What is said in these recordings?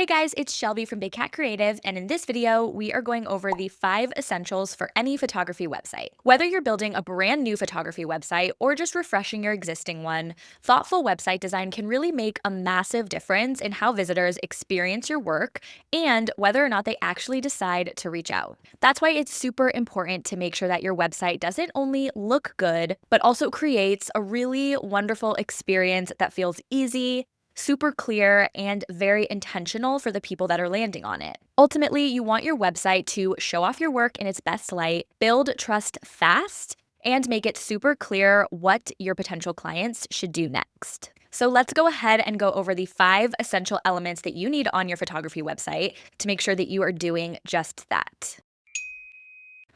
Hey guys, it's Shelby from Big Cat Creative, and in this video, we are going over the 5 essentials for any photography website. Whether you're building a brand new photography website or just refreshing your existing one, thoughtful website design can really make a massive difference in how visitors experience your work and whether or not they actually decide to reach out. That's why it's super important to make sure that your website doesn't only look good, but also creates a really wonderful experience that feels easy, super clear, and very intentional for the people that are landing on it. Ultimately, you want your website to show off your work in its best light, build trust fast, and make it super clear what your potential clients should do next. So let's go ahead and go over the 5 essential elements that you need on your photography website to make sure that you are doing just that.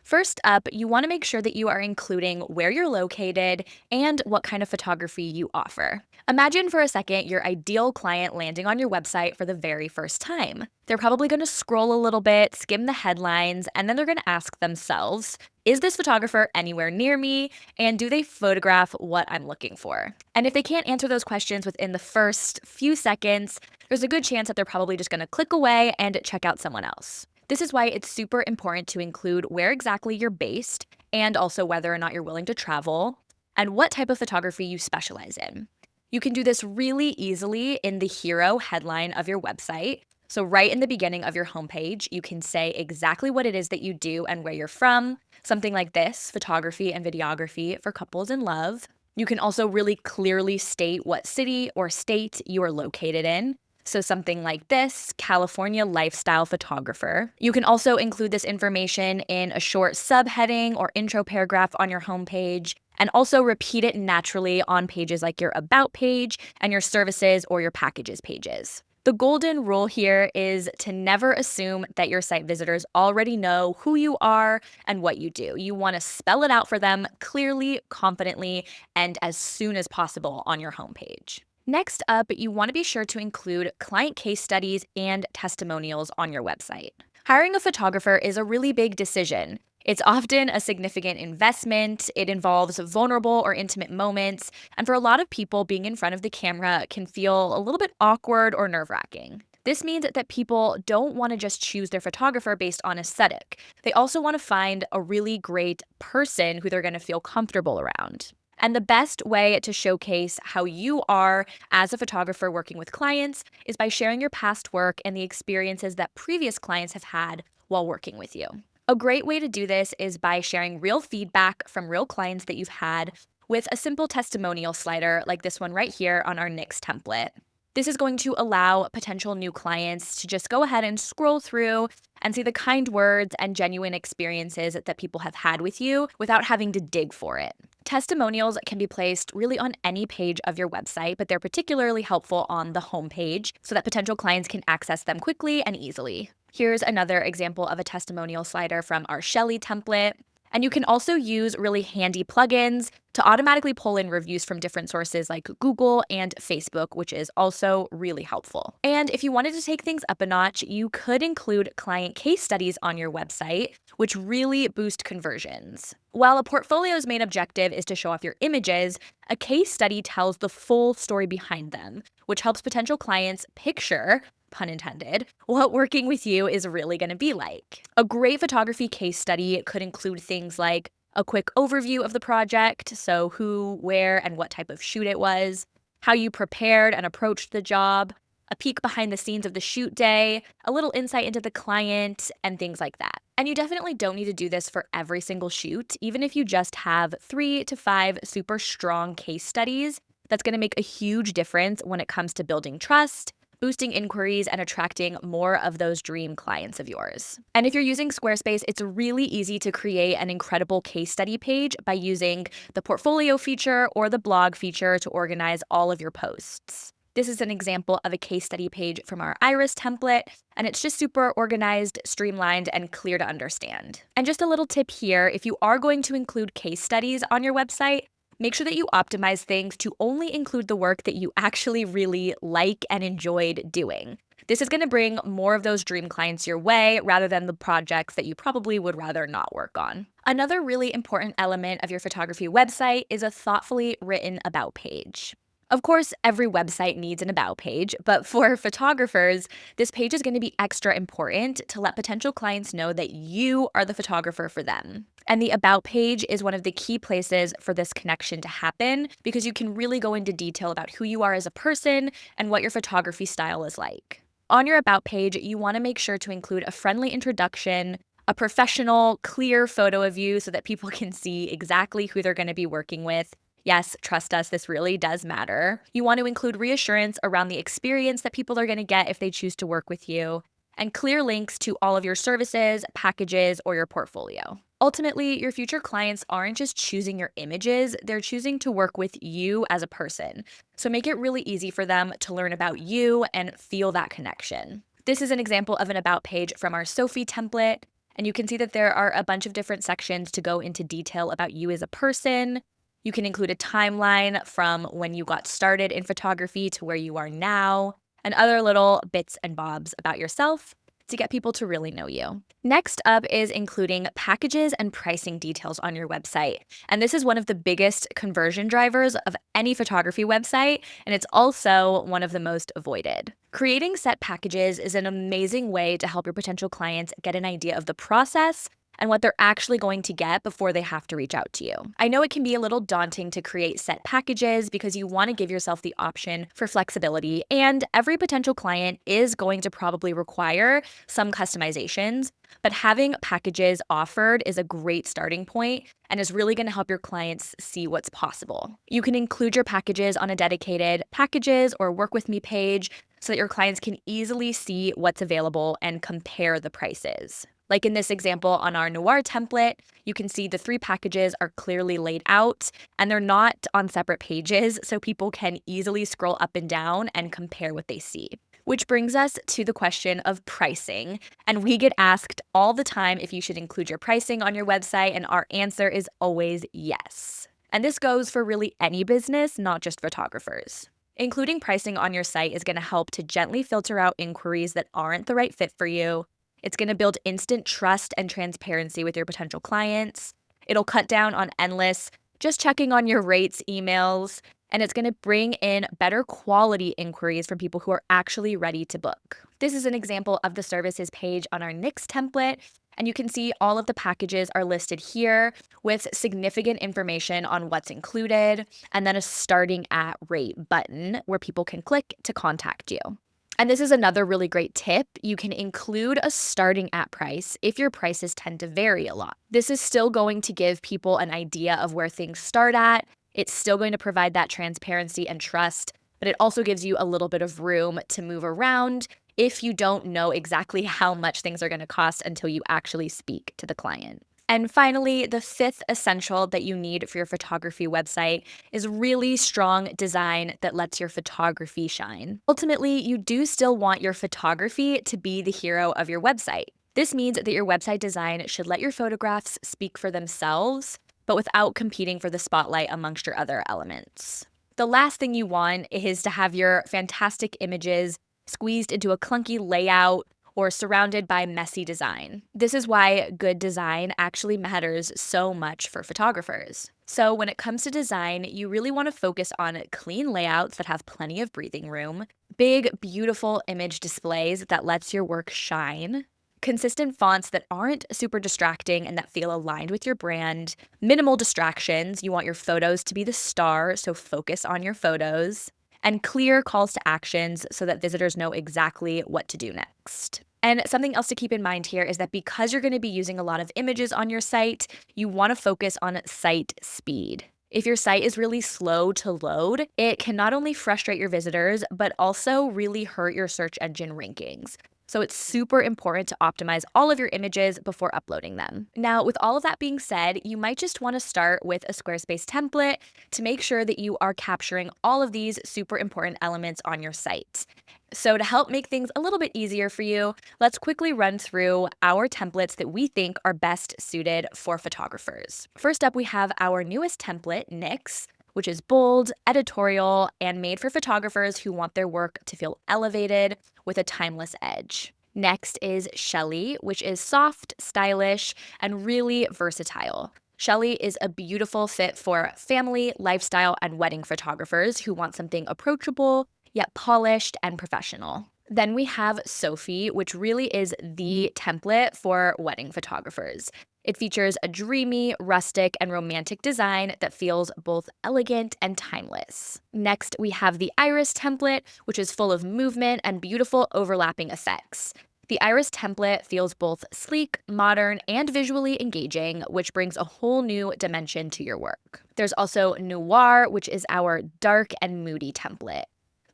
First up, you want to make sure that you are including where you're located and what kind of photography you offer. Imagine for a second your ideal client landing on your website for the very first time. They're probably going to scroll a little bit, skim the headlines, and then they're going to ask themselves, is this photographer anywhere near me? And do they photograph what I'm looking for? And if they can't answer those questions within the first few seconds, there's a good chance that they're probably just going to click away and check out someone else. This is why it's super important to include where exactly you're based and also whether or not you're willing to travel and what type of photography you specialize in. You can do this really easily in the hero headline of your website. So right in the beginning of your homepage, you can say exactly what it is that you do and where you're from. Something like this: photography and videography for couples in love. You can also really clearly state what city or state you are located in. So something like this: California lifestyle photographer. You can also include this information in a short subheading or intro paragraph on your homepage, and also repeat it naturally on pages like your About page and your services or your packages pages. The golden rule here is to never assume that your site visitors already know who you are and what you do. You want to spell it out for them clearly, confidently, and as soon as possible on your homepage. Next up, you want to be sure to include client case studies and testimonials on your website. Hiring a photographer is a really big decision. It's often a significant investment. It involves vulnerable or intimate moments. And for a lot of people, being in front of the camera can feel a little bit awkward or nerve-wracking. This means that people don't want to just choose their photographer based on aesthetic. They also want to find a really great person who they're going to feel comfortable around. And the best way to showcase how you are as a photographer working with clients is by sharing your past work and the experiences that previous clients have had while working with you. A great way to do this is by sharing real feedback from real clients that you've had with a simple testimonial slider like this one right here on our Nix template. This is going to allow potential new clients to just go ahead and scroll through and see the kind words and genuine experiences that people have had with you without having to dig for it. Testimonials can be placed really on any page of your website, but they're particularly helpful on the homepage so that potential clients can access them quickly and easily. Here's another example of a testimonial slider from our Shelly template. And you can also use really handy plugins to automatically pull in reviews from different sources like Google and Facebook, which is also really helpful. And if you wanted to take things up a notch, you could include client case studies on your website, which really boost conversions. While a portfolio's main objective is to show off your images, a case study tells the full story behind them, which helps potential clients picture, pun intended, what working with you is really going to be like. A great photography case study could include things like a quick overview of the project, so who, where, and what type of shoot it was, how you prepared and approached the job, a peek behind the scenes of the shoot day, a little insight into the client, and things like that. And you definitely don't need to do this for every single shoot. Even if you just have 3 to 5 super strong case studies, that's going to make a huge difference when it comes to building trust, boosting inquiries, and attracting more of those dream clients of yours. And if you're using Squarespace, it's really easy to create an incredible case study page by using the portfolio feature or the blog feature to organize all of your posts. This is an example of a case study page from our Iris template, and it's just super organized, streamlined, and clear to understand. And just a little tip here: if you are going to include case studies on your website, make sure that you optimize things to only include the work that you actually really like and enjoyed doing. This is going to bring more of those dream clients your way rather than the projects that you probably would rather not work on. Another really important element of your photography website is a thoughtfully written About page. Of course, every website needs an about page, but for photographers, this page is going to be extra important to let potential clients know that you are the photographer for them. And the about page is one of the key places for this connection to happen because you can really go into detail about who you are as a person and what your photography style is like. On your about page, you want to make sure to include a friendly introduction, a professional, clear photo of you so that people can see exactly who they're going to be working with. Yes, trust us, this really does matter. You want to include reassurance around the experience that people are going to get if they choose to work with you, and clear links to all of your services, packages, or your portfolio. Ultimately, your future clients aren't just choosing your images, they're choosing to work with you as a person. So make it really easy for them to learn about you and feel that connection. This is an example of an about page from our Sophie template, and you can see that there are a bunch of different sections to go into detail about you as a person. You can include a timeline from when you got started in photography to where you are now, and other little bits and bobs about yourself to get people to really know you. Next up is including packages and pricing details on your website. And this is one of the biggest conversion drivers of any photography website, and it's also one of the most avoided. Creating set packages is an amazing way to help your potential clients get an idea of the process and what they're actually going to get before they have to reach out to you. I know it can be a little daunting to create set packages because you want to give yourself the option for flexibility, and every potential client is going to probably require some customizations, but having packages offered is a great starting point and is really going to help your clients see what's possible. You can include your packages on a dedicated packages or work with me page so that your clients can easily see what's available and compare the prices. Like in this example on our Noir template, you can see the 3 packages are clearly laid out and they're not on separate pages, so people can easily scroll up and down and compare what they see. Which brings us to the question of pricing. And we get asked all the time if you should include your pricing on your website, and our answer is always yes. And this goes for really any business, not just photographers. Including pricing on your site is going to help to gently filter out inquiries that aren't the right fit for you. It's going to build instant trust and transparency with your potential clients. It'll cut down on endless, just checking on your rates emails, and it's going to bring in better quality inquiries from people who are actually ready to book. This is an example of the services page on our Nix template, and you can see all of the packages are listed here with significant information on what's included, and then a starting at rate button where people can click to contact you. And this is another really great tip. You can include a starting at price if your prices tend to vary a lot. This is still going to give people an idea of where things start at. It's still going to provide that transparency and trust, but it also gives you a little bit of room to move around if you don't know exactly how much things are going to cost until you actually speak to the client. And finally, the 5th essential that you need for your photography website is really strong design that lets your photography shine. Ultimately, you do still want your photography to be the hero of your website. This means that your website design should let your photographs speak for themselves, but without competing for the spotlight amongst your other elements. The last thing you want is to have your fantastic images squeezed into a clunky layout or surrounded by messy design. This is why good design actually matters so much for photographers. So when it comes to design, you really want to focus on clean layouts that have plenty of breathing room, big, beautiful image displays that lets your work shine, consistent fonts that aren't super distracting and that feel aligned with your brand, minimal distractions. You want your photos to be the star, so focus on your photos, and clear calls to actions so that visitors know exactly what to do next. And something else to keep in mind here is that because you're going to be using a lot of images on your site, you want to focus on site speed. If your site is really slow to load, it can not only frustrate your visitors, but also really hurt your search engine rankings. So it's super important to optimize all of your images before uploading them. Now, with all of that being said, you might just want to start with a Squarespace template to make sure that you are capturing all of these super important elements on your site. So to help make things a little bit easier for you, let's quickly run through our templates that we think are best suited for photographers. First up, we have our newest template, Nix, which is bold, editorial, and made for photographers who want their work to feel elevated with a timeless edge. Next is Shelly, which is soft, stylish, and really versatile. Shelly is a beautiful fit for family, lifestyle, and wedding photographers who want something approachable, yet polished and professional. Then we have Sophie, which really is the template for wedding photographers. It features a dreamy, rustic, and romantic design that feels both elegant and timeless. Next, we have the Iris template, which is full of movement and beautiful overlapping effects. The Iris template feels both sleek, modern, and visually engaging, which brings a whole new dimension to your work. There's also Noir, which is our dark and moody template.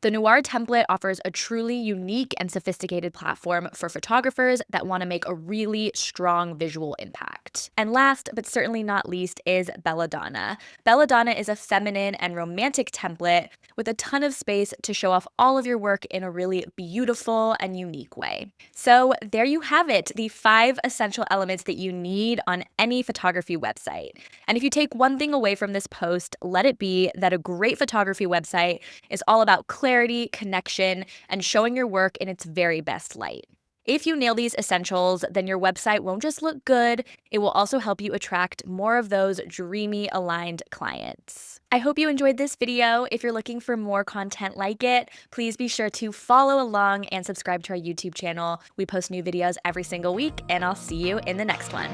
The Noir template offers a truly unique and sophisticated platform for photographers that want to make a really strong visual impact. And last, but certainly not least, is Belladonna. Belladonna is a feminine and romantic template with a ton of space to show off all of your work in a really beautiful and unique way. So there you have it, the 5 essential elements that you need on any photography website. And if you take one thing away from this post, let it be that a great photography website is all about clarity, connection, and showing your work in its very best light. If you nail these essentials, then your website won't just look good, it will also help you attract more of those dreamy, aligned clients. I hope you enjoyed this video. If you're looking for more content like it, please be sure to follow along and subscribe to our YouTube channel. We post new videos every single week, and I'll see you in the next one.